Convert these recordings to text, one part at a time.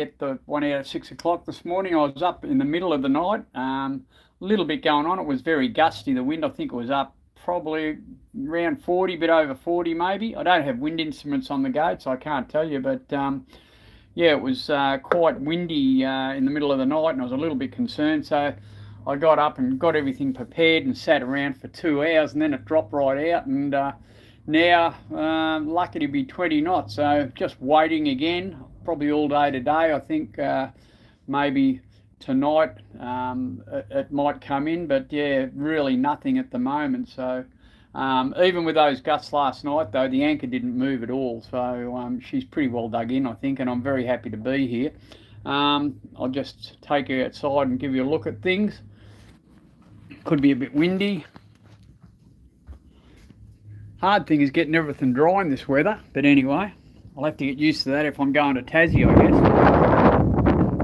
get the one out at 6 o'clock this morning. I was up in the middle of the night. A little bit going on. It was very gusty. The wind, I think it was up probably around 40, bit over 40 maybe. I don't have wind instruments on the gate, so I can't tell you. But yeah, it was quite windy in the middle of the night, and I was a little bit concerned. So I got up and got everything prepared and sat around for 2 hours, and then it dropped right out. And now, lucky to be 20 knots. So just waiting again, probably all day today. I think maybe tonight it might come in, but yeah, really nothing at the moment. So even with those gusts last night, though, the anchor didn't move at all. So she's pretty well dug in, I think, and I'm very happy to be here. I'll just take you outside and give you a look at things. Could be a bit windy. Hard thing is getting everything dry in this weather, but anyway, I'll have to get used to that if I'm going to Tassie, I guess.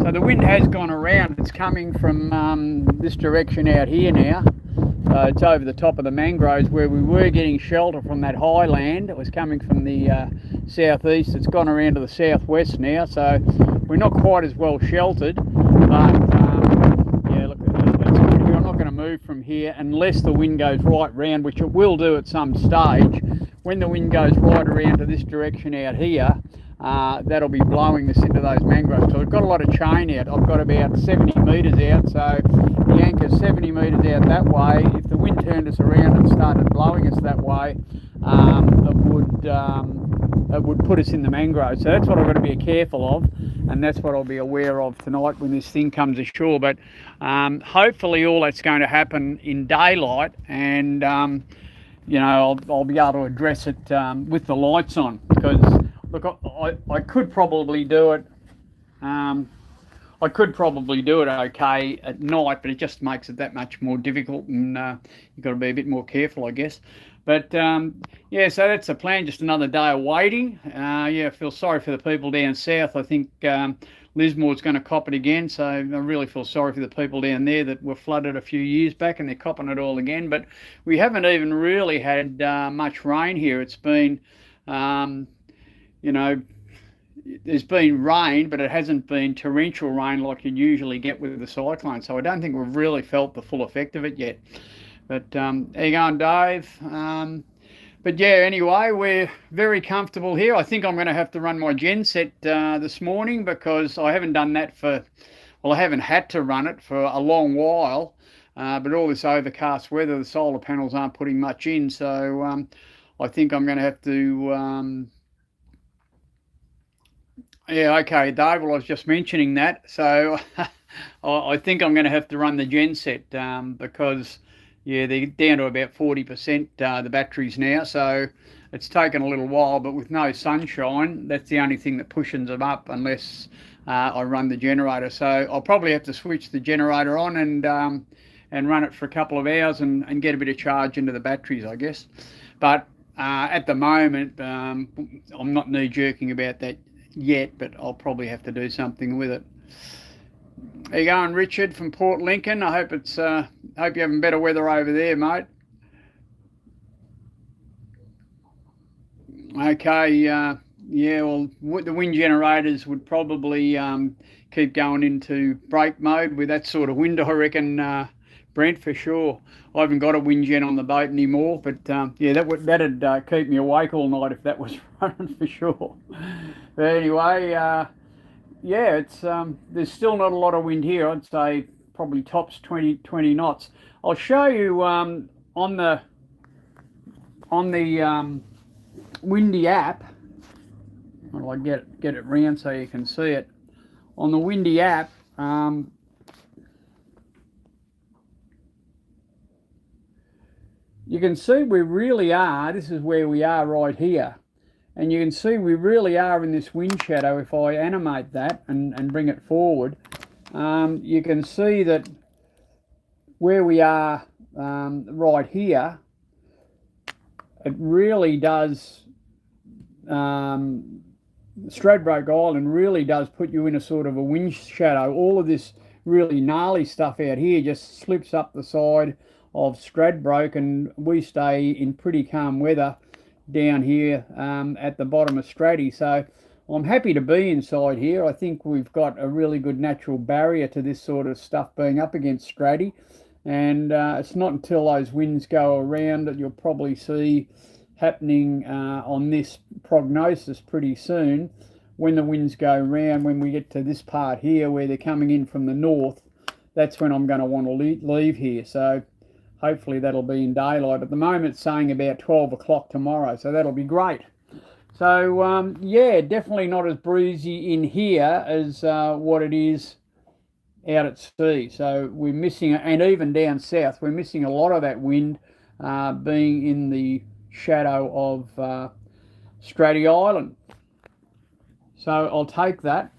So the wind has gone around. It's coming from this direction out here now. It's over the top of the mangroves where we were getting shelter from that high land. It was coming from the southeast. It's gone around to the southwest now, so we're not quite as well sheltered. But yeah, look, it's good here. I'm not going to move from here unless the wind goes right round, which it will do at some stage. When the wind goes right around to this direction out here, that'll be blowing us into those mangroves. So we've got a lot of chain out. I've got about 70 metres out, so the anchor's 70 metres out that way. If the wind turned us around and started blowing us that way, it would put us in the mangroves. So that's what I've got to be careful of, and that's what I'll be aware of tonight when this thing comes ashore. But hopefully all that's going to happen in daylight, and you know, I'll be able to address it with the lights on, because look, I could probably do it. I could probably do it okay at night, but it just makes it that much more difficult, and you've got to be a bit more careful, I guess. But yeah, so that's the plan. Just another day of waiting. Yeah, I feel sorry for the people down south. I think Lismore's going to cop it again, so I really feel sorry for the people down there that were flooded a few years back, and they're copping it all again. But we haven't even really had much rain here. It's been, you know, there's been rain, but it hasn't been torrential rain like you'd usually get with the cyclone. So I don't think we've really felt the full effect of it yet. But how you going, Dave? But yeah, anyway, we're very comfortable here. I think I'm going to have to run my gen set this morning, because I haven't done that for, well, I haven't had to run it for a long while. But all this overcast weather, the solar panels aren't putting much in. So I think I'm going to have to... yeah, okay, Dave, well, I was just mentioning that. So I think I'm going to have to run the gen set because, yeah, they're down to about 40% the batteries now. So it's taken a little while, but with no sunshine, that's the only thing that pushes them up unless I run the generator. So I'll probably have to switch the generator on and run it for a couple of hours and get a bit of charge into the batteries, I guess. But at the moment, I'm not knee-jerking about that yet, but I'll probably have to do something with it. How you going, Richard from Port Lincoln? I hope it's hope you're having better weather over there, mate. Okay, yeah, well, the wind generators would probably keep going into brake mode with that sort of wind, I reckon, Brent, for sure. I haven't got a wind gen on the boat anymore, but yeah, that'd keep me awake all night if that was running, for sure. But anyway, yeah, it's there's still not a lot of wind here. I'd say probably tops 20 knots. I'll show you on the Windy app. How do I get it round so you can see it? On the Windy app, you can see we really are, this is where we are right here. And you can see we really are in this wind shadow. If I animate that and bring it forward, you can see that where we are right here, it really does, Stradbroke Island really does put you in a sort of a wind shadow. All of this really gnarly stuff out here just slips up the side of Stradbroke, and we stay in pretty calm weather down here at the bottom of Straddy. So I'm happy to be inside here. I think we've got a really good natural barrier to this sort of stuff being up against Stratty. And it's not until those winds go around that you'll probably see happening on this prognosis pretty soon. When the winds go round, when we get to this part here where they're coming in from the north, that's when I'm going to want to leave here. So hopefully that'll be in daylight. At the moment it's saying about 12 o'clock tomorrow, so that'll be great. So yeah, definitely not as breezy in here as what it is out at sea. So we're missing, and even down south, we're missing a lot of that wind being in the shadow of Stratty Island. So I'll take that.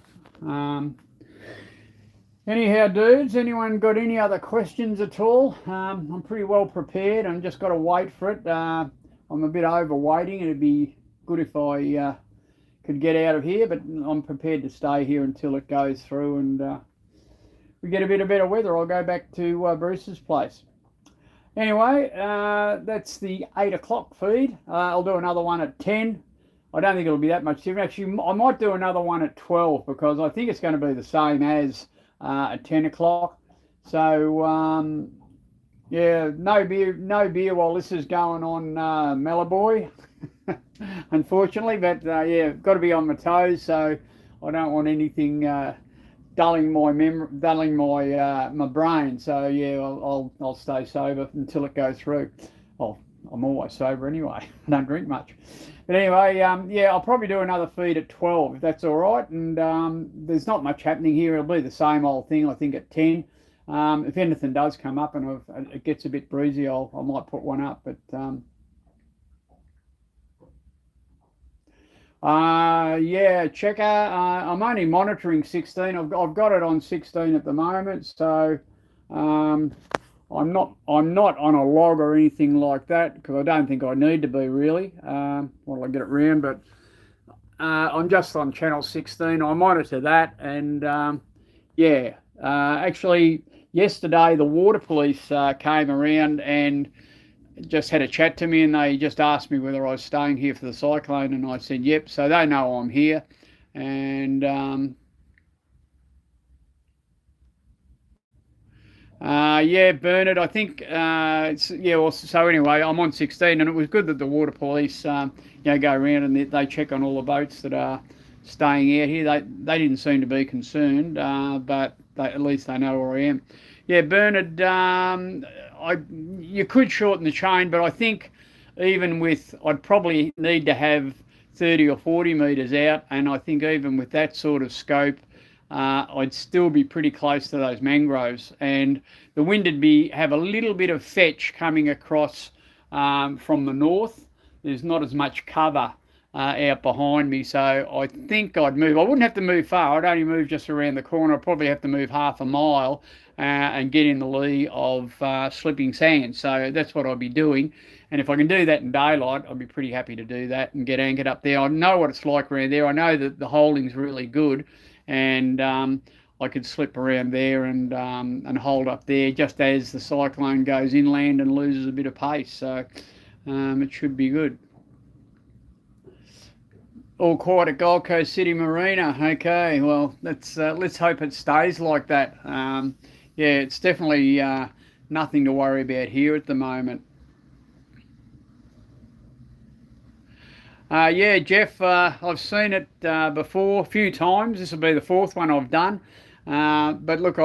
Anyhow, dudes, anyone got any other questions at all? I'm pretty well prepared. I've just got to wait for it. I'm a bit overweighting. It'd be good if I could get out of here, but I'm prepared to stay here until it goes through and we get a bit of better weather. I'll go back to Bruce's place. Anyway, that's the 8 o'clock feed. I'll do another one at 10. I don't think it'll be that much different. Actually, I might do another one at 12 because I think it's going to be the same as at 10 o'clock. So, yeah, no beer while this is going on, Malaboy. Unfortunately, but yeah, got to be on my toes, so I don't want anything dulling my brain. So yeah, I'll stay sober until it goes through. Well, I'm always sober anyway. I don't drink much. But anyway, yeah, I'll probably do another feed at 12 if that's all right. And there's not much happening here. It'll be the same old thing, I think, at 10. If anything does come up and it gets a bit breezy, I might put one up. But yeah, checker. I'm only monitoring 16. I've got it on 16 at the moment, so I'm not on a log or anything like that because I don't think I need to be really. While I get it round, but I'm just on channel 16. I monitor that, and yeah, actually yesterday the water police came around and just had a chat to me, and they just asked me whether I was staying here for the cyclone, and I said yep, so they know I'm here. And yeah, Bernard, I think yeah, well, so anyway, I'm on 16, and it was good that the water police you know, go around and they check on all the boats that are staying out here. They didn't seem to be concerned, but at least they know where I am. Yeah, Bernard, you could shorten the chain, but I think even with, I'd probably need to have 30 or 40 metres out, and I think even with that sort of scope, I'd still be pretty close to those mangroves, and the wind would have a little bit of fetch coming across from the north. There's not as much cover out behind me, so I think I'd move. I wouldn't have to move far. I'd only move just around the corner. I'd probably have to move half a mile and get in the lee of slipping sand. So that's what I'd be doing. And if I can do that in daylight, I'd be pretty happy to do that and get anchored up there. I know what it's like around there. I know that the holding's really good, and I could slip around there and hold up there just as the cyclone goes inland and loses a bit of pace. So it should be good. All quiet at Gold Coast City Marina. Okay, well, let's hope it stays like that. Yeah, it's definitely nothing to worry about here at the moment. Yeah, Jeff, I've seen it before a few times. This will be the fourth one I've done. But look,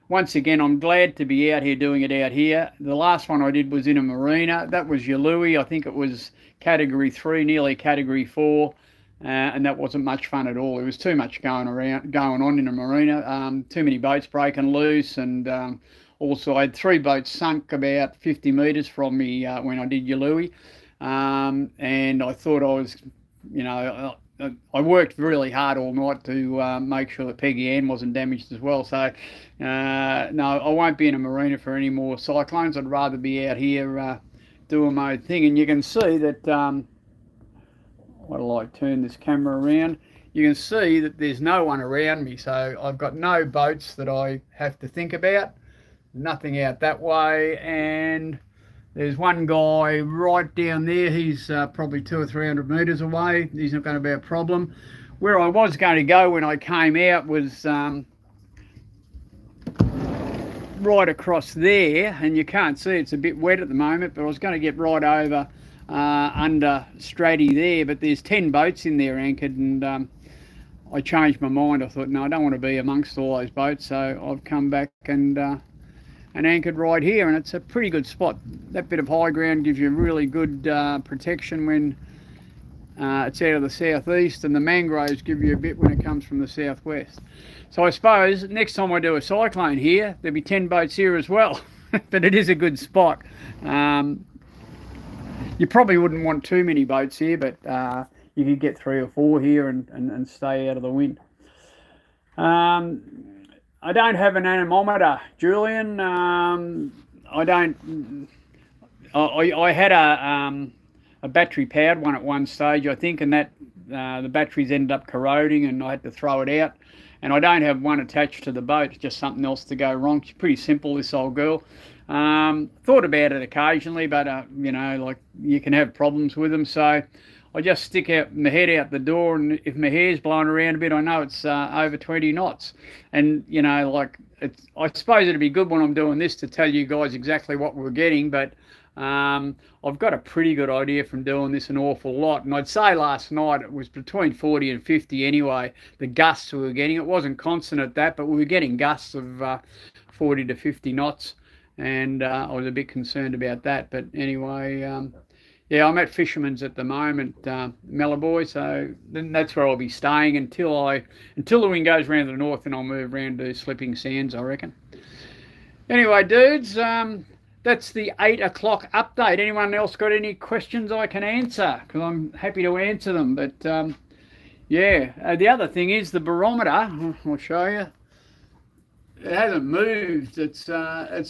once again, I'm glad to be out here doing it out here. The last one I did was in a marina. That was Yalui. I think it was category 3, nearly category 4. And that wasn't much fun at all. There was too much going on in a marina. Too many boats breaking loose, and also I had 3 boats sunk about 50 metres from me when I did Yalui. And I thought I was, you know, I worked really hard all night to make sure that Peggy-Anne wasn't damaged as well. So no, I won't be in a marina for any more cyclones. I'd rather be out here doing my thing. And you can see that. What'll I turn this camera around? You can see that there's no one around me, so I've got no boats that I have to think about, nothing out that way, and there's one guy right down there. He's probably 200 or 300 metres away. He's not going to be a problem. where I was going to go when I came out was right across there, and you can't see it's a bit wet at the moment, but I was going to get right over under Stratty there, but there's 10 boats in there anchored, and I changed my mind. I thought, no, I don't want to be amongst all those boats, so I've come back and anchored right here, and it's a pretty good spot. That bit of high ground gives you really good protection when it's out of the southeast, and the mangroves give you a bit when it comes from the southwest. So I suppose next time I do a cyclone here, there'll be 10 boats here as well. But it is a good spot. You probably wouldn't want too many boats here, but you could get 3 or 4 here and stay out of the wind. I don't have an anemometer, Julian. I don't. I had a battery powered one at one stage, I think, and that the batteries ended up corroding, and I had to throw it out. And I don't have one attached to the boat. It's just something else to go wrong. She's pretty simple, this old girl. Thought about it occasionally, but you know, like, you can have problems with them. So I just stick out my head out the door, and if my hair's blowing around a bit, I know it's over 20 knots. And you know, like, I suppose it'd be good when I'm doing this to tell you guys exactly what we're getting, but I've got a pretty good idea from doing this an awful lot. And I'd say last night it was between 40 and 50 anyway, the gusts we were getting. It wasn't constant at that, but we were getting gusts of 40 to 50 knots, and I was a bit concerned about that. But anyway, yeah, I'm at Fisherman's at the moment, Maliboy, so then that's where I'll be staying until the wind goes around to the north, and I'll move around to Slipping Sands, I reckon. Anyway, dudes, that's the 8 o'clock update. Anyone else got any questions I can answer? Because I'm happy to answer them. But yeah, the other thing is the barometer. I'll show you. It hasn't moved. It's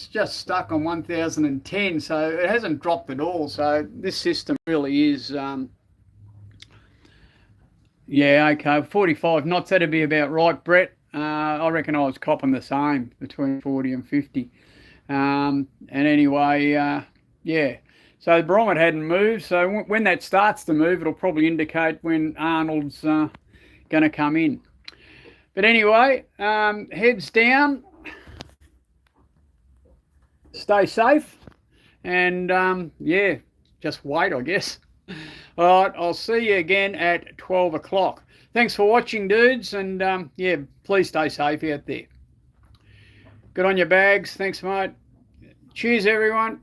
just stuck on 1010, so it hasn't dropped at all. So this system really is, yeah, okay, 45 knots. That'd be about right, Brett. I reckon I was copping the same, between 40 and 50. And anyway, yeah, so the barometer hadn't moved, so when that starts to move, it'll probably indicate when Arnold's going to come in. But anyway, heads down, stay safe, and yeah, just wait, I guess. All right, I'll see you again at 12 o'clock. Thanks for watching, dudes, and yeah, please stay safe out there. Good on your bags. Thanks, mate. Cheers, everyone.